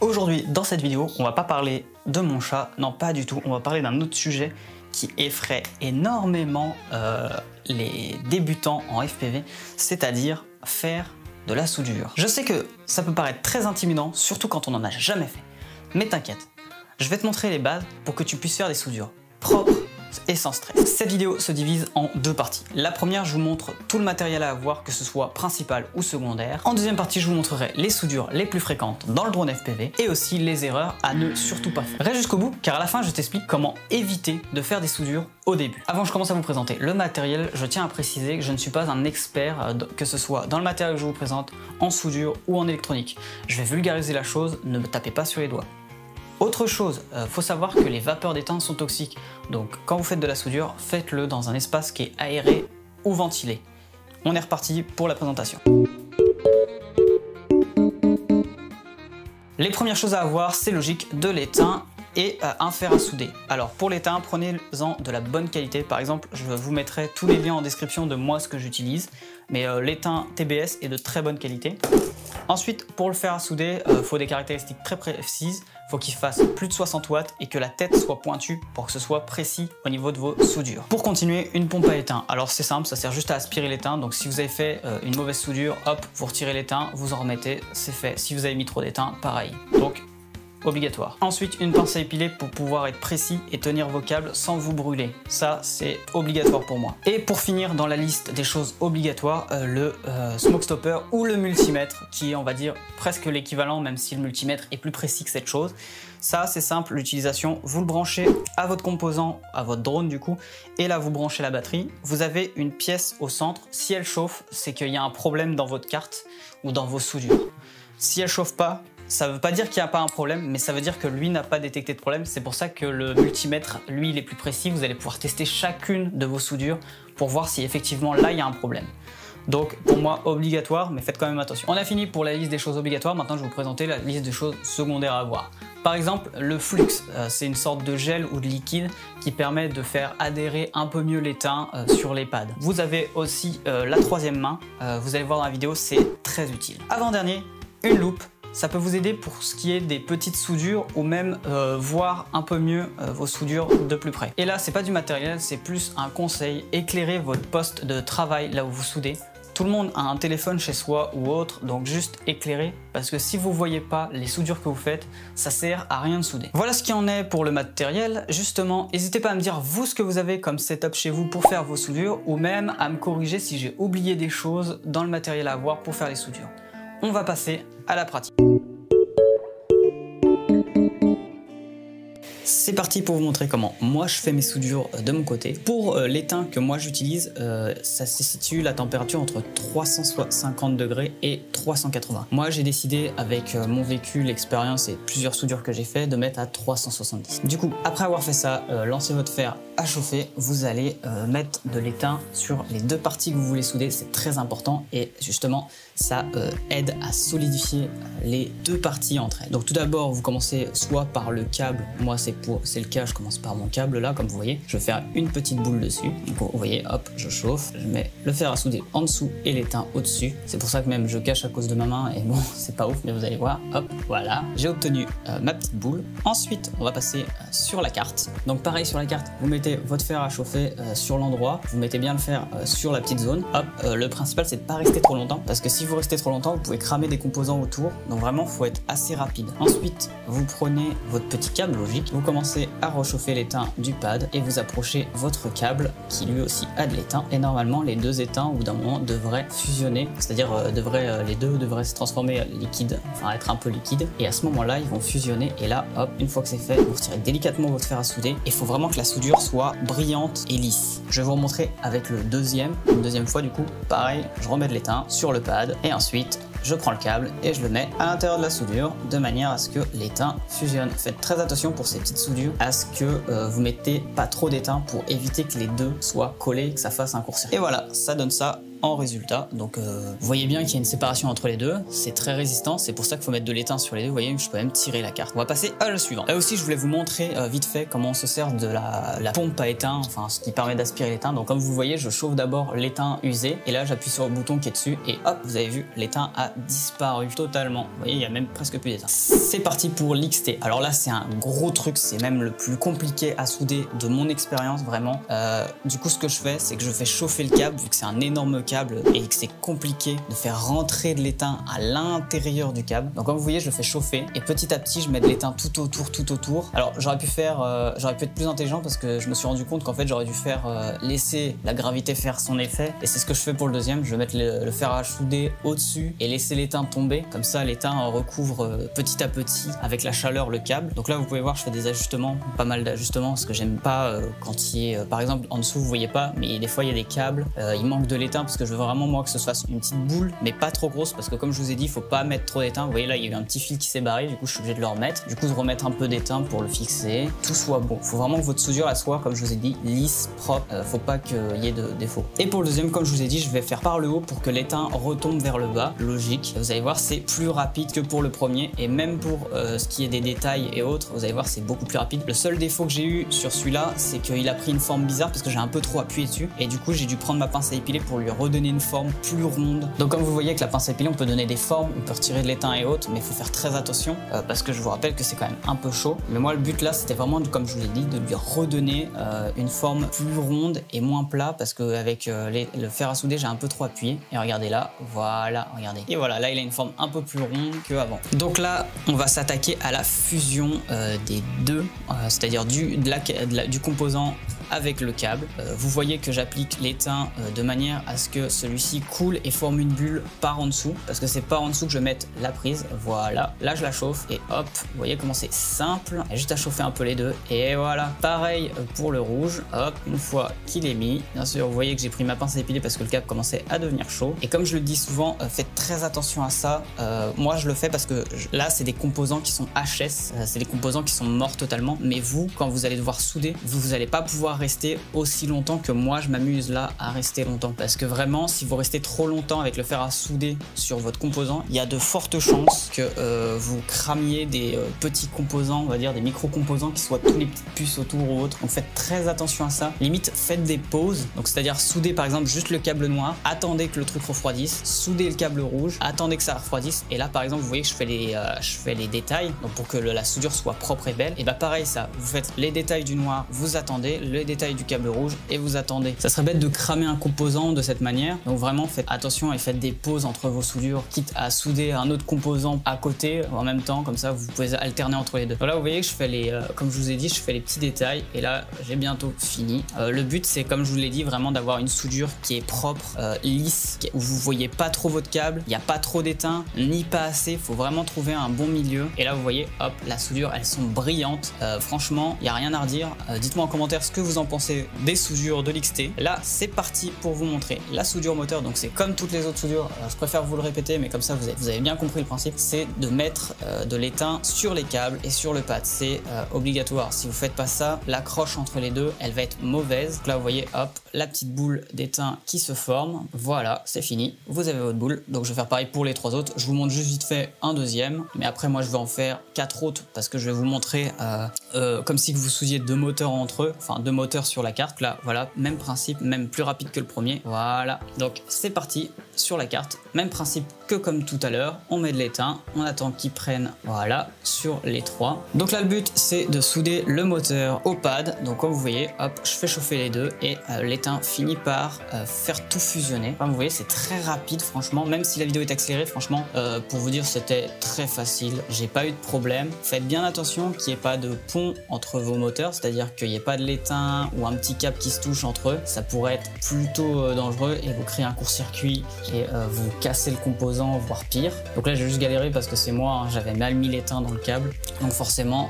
Aujourd'hui, dans cette vidéo, on va pas parler de mon chat, non pas du tout, on va parler d'un autre sujet qui effraie énormément les débutants en FPV, c'est-à-dire faire de la soudure. Je sais que ça peut paraître très intimidant, surtout quand on n'en a jamais fait, mais t'inquiète, je vais te montrer les bases pour que tu puisses faire des soudures propres et sans stress. Cette vidéo se divise en deux parties. La première, je vous montre tout le matériel à avoir, que ce soit principal ou secondaire. En deuxième partie, je vous montrerai les soudures les plus fréquentes dans le drone FPV et aussi les erreurs à ne surtout pas faire. Reste jusqu'au bout car à la fin, je t'explique comment éviter de faire des soudures au début. Avant que je commence à vous présenter le matériel, je tiens à préciser que je ne suis pas un expert, que ce soit dans le matériel que je vous présente, en soudure ou en électronique. Je vais vulgariser la chose, ne me tapez pas sur les doigts. Autre chose, faut savoir que les vapeurs d'étain sont toxiques, donc quand vous faites de la soudure, faites-le dans un espace qui est aéré ou ventilé. On est reparti pour la présentation. Les premières choses à avoir, c'est logique, de l'étain et un fer à souder. Alors pour l'étain, prenez-en de la bonne qualité. Par exemple, je vous mettrai tous les liens en description de moi ce que j'utilise, mais l'étain TBS est de très bonne qualité. Ensuite, pour le fer à souder, il faut des caractéristiques très précises. Il faut qu'il fasse plus de 60 watts et que la tête soit pointue pour que ce soit précis au niveau de vos soudures. Pour continuer, une pompe à étain. Alors c'est simple, ça sert juste à aspirer l'étain. Donc si vous avez fait une mauvaise soudure, hop, vous retirez l'étain, vous en remettez, c'est fait. Si vous avez mis trop d'étain, pareil. Donc obligatoire. Ensuite, une pince à épiler pour pouvoir être précis et tenir vos câbles sans vous brûler. Ça, c'est obligatoire pour moi. Et pour finir, dans la liste des choses obligatoires, le smoke stopper ou le multimètre, qui est, on va dire, presque l'équivalent, même si le multimètre est plus précis que cette chose. Ça, c'est simple, l'utilisation, vous le branchez à votre composant, à votre drone du coup, et là, vous branchez la batterie. Vous avez une pièce au centre. Si elle chauffe, c'est qu'il y a un problème dans votre carte ou dans vos soudures. Si elle chauffe pas, ça ne veut pas dire qu'il n'y a pas un problème, mais ça veut dire que lui n'a pas détecté de problème. C'est pour ça que le multimètre, lui, il est plus précis. Vous allez pouvoir tester chacune de vos soudures pour voir si effectivement là, il y a un problème. Donc pour moi, obligatoire, mais faites quand même attention. On a fini pour la liste des choses obligatoires. Maintenant, je vais vous présenter la liste des choses secondaires à avoir. Par exemple, le flux, c'est une sorte de gel ou de liquide qui permet de faire adhérer un peu mieux l'étain sur les pads. Vous avez aussi la troisième main. Vous allez voir dans la vidéo, c'est très utile. Avant-dernier, une loupe. Ça peut vous aider pour ce qui est des petites soudures ou même voir un peu mieux vos soudures de plus près. Et là, c'est pas du matériel, c'est plus un conseil. Éclairez votre poste de travail là où vous soudez. Tout le monde a un téléphone chez soi ou autre, donc juste éclairez, parce que si vous voyez pas les soudures que vous faites, ça sert à rien de souder. Voilà ce qui en est pour le matériel. Justement, n'hésitez pas à me dire vous ce que vous avez comme setup chez vous pour faire vos soudures, ou même à me corriger si j'ai oublié des choses dans le matériel à avoir pour faire les soudures. On va passer à la pratique. C'est parti pour vous montrer comment moi je fais mes soudures de mon côté. Pour l'étain que moi j'utilise, ça se situe la température entre 350 degrés et 380. Moi j'ai décidé avec mon vécu, l'expérience et plusieurs soudures que j'ai fait de mettre à 370. Du coup, après avoir fait ça, lancez votre fer à chauffer. Vous allez mettre de l'étain sur les deux parties que vous voulez souder. C'est très important et justement ça aide à solidifier les deux parties entre elles. Donc tout d'abord, vous commencez soit par le câble. Moi c'est le cas, je commence par mon câble là, comme vous voyez. Je vais faire une petite boule dessus. Donc vous voyez, hop, je chauffe. Je mets le fer à souder en dessous et l'étain au-dessus. C'est pour ça que même je cache à cause de ma main et bon, c'est pas ouf, mais vous allez voir. Hop, voilà. J'ai obtenu ma petite boule. Ensuite, on va passer sur la carte. Donc pareil sur la carte, vous mettez votre fer à chauffer sur l'endroit. Vous mettez bien le fer sur la petite zone. Hop, le principal c'est de pas rester trop longtemps parce que si vous restez trop longtemps, vous pouvez cramer des composants autour. Donc vraiment, faut être assez rapide. Ensuite, vous prenez votre petit câble logique. Vous commencez à réchauffer l'étain du pad et vous approchez votre câble qui lui aussi a de l'étain. Et normalement, les deux étains au bout d'un moment devraient fusionner, c'est-à-dire les deux devraient se transformer liquide, enfin être un peu liquide. Et à ce moment-là, ils vont fusionner. Et là, hop, une fois que c'est fait, vous retirez délicatement votre fer à souder. Il faut vraiment que la soudure soit brillante et lisse. Je vais vous remontrer avec le une deuxième fois du coup. Pareil, je remets de l'étain sur le pad et ensuite je prends le câble et je le mets à l'intérieur de la soudure de manière à ce que l'étain fusionne. Faites très attention pour ces petites soudures à ce que vous mettez pas trop d'étain pour éviter que les deux soient collés, que ça fasse un court-circuit. Et voilà, ça donne ça en résultat. Donc vous voyez bien qu'il y a une séparation entre les deux, c'est très résistant, c'est pour ça qu'il faut mettre de l'étain sur les deux. Vous voyez, je peux même tirer la carte. On va passer à la suivante. Là aussi je voulais vous montrer vite fait comment on se sert de la pompe à étain, enfin ce qui permet d'aspirer l'étain. Donc comme vous voyez, je chauffe d'abord l'étain usé et là j'appuie sur le bouton qui est dessus et hop, vous avez vu, l'étain a disparu totalement. Vous voyez, il y a même presque plus d'étain. C'est parti pour l'XT. Alors là c'est un gros truc, c'est même le plus compliqué à souder de mon expérience vraiment. Du coup ce que je fais, c'est que je fais chauffer le câble vu que c'est un énorme câble et que c'est compliqué de faire rentrer de l'étain à l'intérieur du câble. Donc comme vous voyez, je le fais chauffer et petit à petit je mets de l'étain tout autour. Alors j'aurais pu être plus intelligent parce que je me suis rendu compte qu'en fait j'aurais dû laisser la gravité faire son effet et c'est ce que je fais pour le deuxième. Je vais mettre le fer à souder au-dessus et laisser l'étain tomber, comme ça l'étain recouvre petit à petit avec la chaleur le câble. Donc là vous pouvez voir, je fais des ajustements, pas mal d'ajustements parce que j'aime pas quand il est par exemple en dessous, vous voyez pas, mais des fois il y a des câbles, il manque de l'étain parce que je veux vraiment moi que ce soit une petite boule mais pas trop grosse parce que comme je vous ai dit, il faut pas mettre trop d'étain. Vous voyez là il y a eu un petit fil qui s'est barré, du coup je suis obligé de le remettre, du coup de remettre un peu d'étain pour le fixer, tout soit bon. Faut vraiment que votre soudure elle soit, comme je vous ai dit, lisse, propre, faut pas qu'il y ait de défauts. Et pour le deuxième, comme je vous ai dit, je vais faire par le haut pour que l'étain retombe vers le bas, logique. Vous allez voir, c'est plus rapide que pour le premier et même pour ce qui est des détails et autres, vous allez voir, c'est beaucoup plus rapide. Le seul défaut que j'ai eu sur celui-là, c'est qu'il a pris une forme bizarre parce que j'ai un peu trop appuyé dessus et du coup j'ai dû prendre ma pince à épiler pour lui redonner une forme plus ronde. Donc comme vous voyez avec la pince à épiler, on peut donner des formes, on peut retirer de l'étain et autres, mais il faut faire très attention parce que je vous rappelle que c'est quand même un peu chaud. Mais moi le but là c'était vraiment, comme je vous l'ai dit, de lui redonner une forme plus ronde et moins plat parce qu'avec le fer à souder j'ai un peu trop appuyé. Et regardez là, voilà, regardez. Et voilà, là il a une forme un peu plus ronde qu'avant. Donc là on va s'attaquer à la fusion des deux, c'est-à-dire du composant avec le câble. Vous voyez que j'applique l'étain de manière à ce que celui-ci coule et forme une bulle par en dessous, parce que c'est par en dessous que je vais mettre la prise. Voilà, là je la chauffe et hop, vous voyez comment c'est simple, il y a juste à chauffer un peu les deux et voilà. Pareil pour le rouge, hop, une fois qu'il est mis, bien sûr vous voyez que j'ai pris ma pince à épiler parce que le câble commençait à devenir chaud et comme je le dis souvent, faites très attention à ça. Moi je le fais parce que là c'est des composants qui sont HS, c'est des composants qui sont morts totalement, mais vous quand vous allez devoir souder, vous n'allez pas pouvoir rester aussi longtemps que moi je m'amuse là à rester longtemps, parce que vraiment si vous restez trop longtemps avec le fer à souder sur votre composant, il y a de fortes chances que vous cramiez des petits composants, on va dire des micro-composants qui soient tous les petites puces autour ou autres. Donc faites très attention à ça, limite faites des pauses, donc c'est-à-dire souder par exemple juste le câble noir, attendez que le truc refroidisse, soudez le câble rouge, attendez que ça refroidisse et là par exemple vous voyez que je fais les détails, donc pour que la soudure soit propre et belle, et bah pareil ça, vous faites les détails du noir, vous attendez, les détails du câble rouge et vous attendez. Ça serait bête de cramer un composant de cette manière, donc vraiment faites attention et faites des pauses entre vos soudures, quitte à souder un autre composant à côté en même temps, comme ça vous pouvez alterner entre les deux. Donc là vous voyez que je fais comme je vous ai dit, je fais les petits détails et là j'ai bientôt fini. Le but c'est, comme je vous l'ai dit, vraiment d'avoir une soudure qui est propre, lisse, où vous voyez pas trop votre câble, il n'y a pas trop d'étain ni pas assez, faut vraiment trouver un bon milieu. Et là vous voyez, hop, la soudure elles sont brillantes, franchement il n'y a rien à redire. Dites-moi en commentaire ce que vous en pensez des soudures de l'XT. Là c'est parti pour vous montrer la soudure moteur. Donc c'est comme toutes les autres soudures, je préfère vous le répéter mais comme ça vous avez bien compris le principe, c'est de mettre de l'étain sur les câbles et sur le pad, c'est obligatoire. Si vous faites pas ça, l'accroche entre les deux elle va être mauvaise. Donc là vous voyez, hop, la petite boule d'étain qui se forme, voilà, c'est fini, vous avez votre boule. Donc je vais faire pareil pour les trois autres, je vous montre juste vite fait un deuxième, mais après moi je vais en faire 4 autres parce que je vais vous montrer comme si vous soudiez deux moteurs entre eux, enfin deux moteurs sur la carte. Là voilà, même principe, même plus rapide que le premier. Voilà, donc c'est parti sur la carte, même principe que comme tout à l'heure, on met de l'étain, on attend qu'il prenne, voilà, sur les trois. Donc là le but c'est de souder le moteur au pad. Donc comme vous voyez, hop, je fais chauffer les deux et l'étain finit par faire tout fusionner. Comme vous voyez c'est très rapide franchement, même si la vidéo est accélérée, franchement pour vous dire c'était très facile, j'ai pas eu de problème. Faites bien attention qu'il n'y ait pas de pont entre vos moteurs, c'est-à-dire qu'il n'y ait pas de l'étain ou un petit câble qui se touche entre eux, ça pourrait être plutôt dangereux et vous créer un court-circuit et vous casser le composant, voire pire. Donc là j'ai juste galéré parce que c'est moi, hein, j'avais mal mis l'étain dans le câble, donc forcément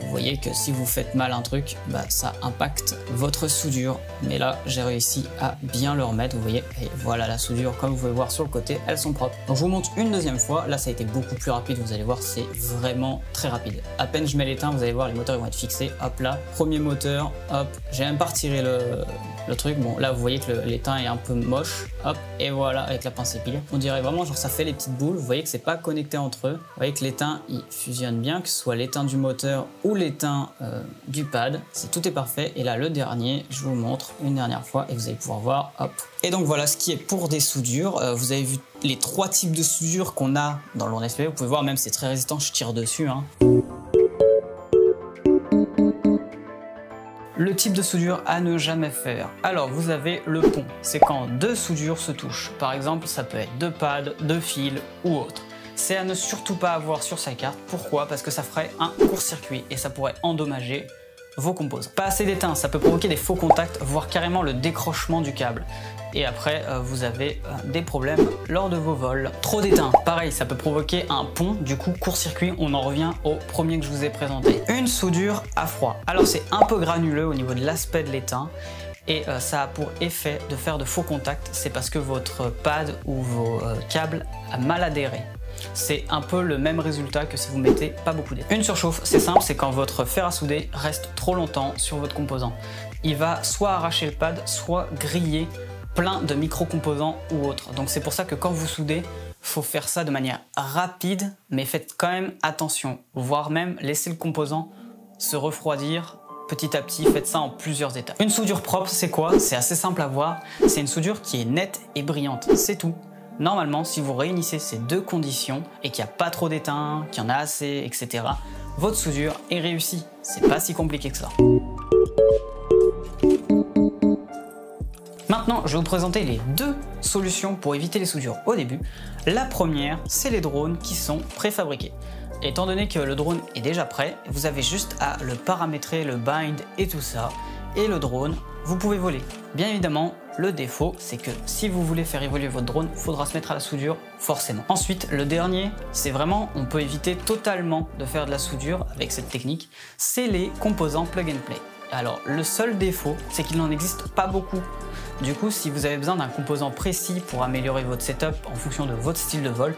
vous voyez que si vous faites mal un truc, bah, ça impacte votre soudure. Mais là, j'ai réussi à bien le remettre, vous voyez, et voilà la soudure, comme vous pouvez voir sur le côté, elles sont propres. Donc je vous montre une deuxième fois, là ça a été beaucoup plus rapide, vous allez voir, c'est vraiment très rapide. À peine je mets l'étain, vous allez voir, les moteurs ils vont être fixés, hop là, premier moteur, hop, j'ai même pas retiré le truc, bon là vous voyez que l'étain est un peu moche, hop, et voilà, avec la pince épile. On dirait vraiment, genre ça fait les petites boules, vous voyez que c'est pas connecté entre eux, vous voyez que l'étain il fusionne bien, que ce soit l'étain du moteur ou l'étain du pad, tout est parfait. Et là le dernier, je vous montre une dernière fois et vous allez pouvoir voir, hop. Et donc voilà ce qui est pour des soudures. Vous avez vu les 3 types de soudures qu'on a dans l'ONSP, vous pouvez voir même c'est très résistant, je tire dessus hein. Le type de soudure à ne jamais faire. Alors vous avez le pont, c'est quand 2 soudures se touchent. Par exemple ça peut être 2 pads, 2 fils ou autre. C'est à ne surtout pas avoir sur sa carte. Pourquoi? Parce que ça ferait un court-circuit et ça pourrait endommager vos composants. Pas assez d'étain, ça peut provoquer des faux contacts, voire carrément le décrochement du câble. Et après, vous avez des problèmes lors de vos vols. Trop d'étain, pareil, ça peut provoquer un pont, du coup court-circuit, on en revient au premier que je vous ai présenté. Une soudure à froid. Alors c'est un peu granuleux au niveau de l'aspect de l'étain, et ça a pour effet de faire de faux contacts, c'est parce que votre pad ou vos câbles a mal adhéré. C'est un peu le même résultat que si vous mettez pas beaucoup d'étain. Une surchauffe, c'est simple, c'est quand votre fer à souder reste trop longtemps sur votre composant. Il va soit arracher le pad, soit griller plein de micro-composants ou autres. Donc c'est pour ça que quand vous soudez, faut faire ça de manière rapide, mais faites quand même attention, voire même laisser le composant se refroidir petit à petit, faites ça en plusieurs étapes. Une soudure propre, c'est quoi? C'est assez simple à voir, c'est une soudure qui est nette et brillante, c'est tout. Normalement, si vous réunissez ces 2 conditions et qu'il n'y a pas trop d'étain, qu'il y en a assez, etc., votre soudure est réussie. C'est pas si compliqué que ça. Maintenant, je vais vous présenter les 2 solutions pour éviter les soudures au début. La première, c'est les drones qui sont préfabriqués. Étant donné que le drone est déjà prêt, vous avez juste à le paramétrer, le bind et tout ça, et le drone, vous pouvez voler. Bien évidemment, le défaut, c'est que si vous voulez faire évoluer votre drone, il faudra se mettre à la soudure, forcément. Ensuite, le dernier, c'est vraiment, on peut éviter totalement de faire de la soudure avec cette technique, c'est les composants plug and play. Alors, le seul défaut, c'est qu'il n'en existe pas beaucoup. Du coup, si vous avez besoin d'un composant précis pour améliorer votre setup en fonction de votre style de vol,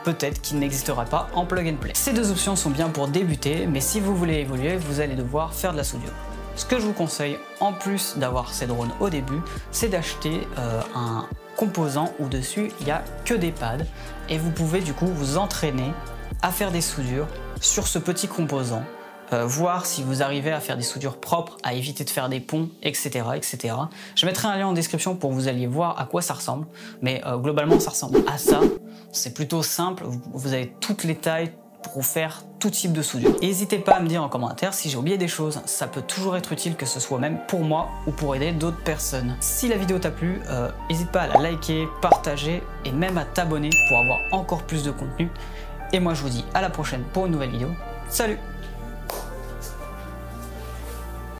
peut-être qu'il n'existera pas en plug and play. Ces 2 options sont bien pour débuter, mais si vous voulez évoluer, vous allez devoir faire de la soudure. Ce que je vous conseille, en plus d'avoir ces drones au début, c'est d'acheter un composant où dessus il n'y a que des pads et vous pouvez du coup vous entraîner à faire des soudures sur ce petit composant, voir si vous arrivez à faire des soudures propres, à éviter de faire des ponts, etc. etc. Je mettrai un lien en description pour que vous alliez voir à quoi ça ressemble, mais globalement ça ressemble à ça. C'est plutôt simple, vous avez toutes les tailles pour faire tout type de soudure. N'hésitez pas à me dire en commentaire si j'ai oublié des choses, ça peut toujours être utile, que ce soit même pour moi ou pour aider d'autres personnes. Si la vidéo t'a plu, n'hésite pas à la liker, partager et même à t'abonner pour avoir encore plus de contenu. Et moi je vous dis à la prochaine pour une nouvelle vidéo. Salut!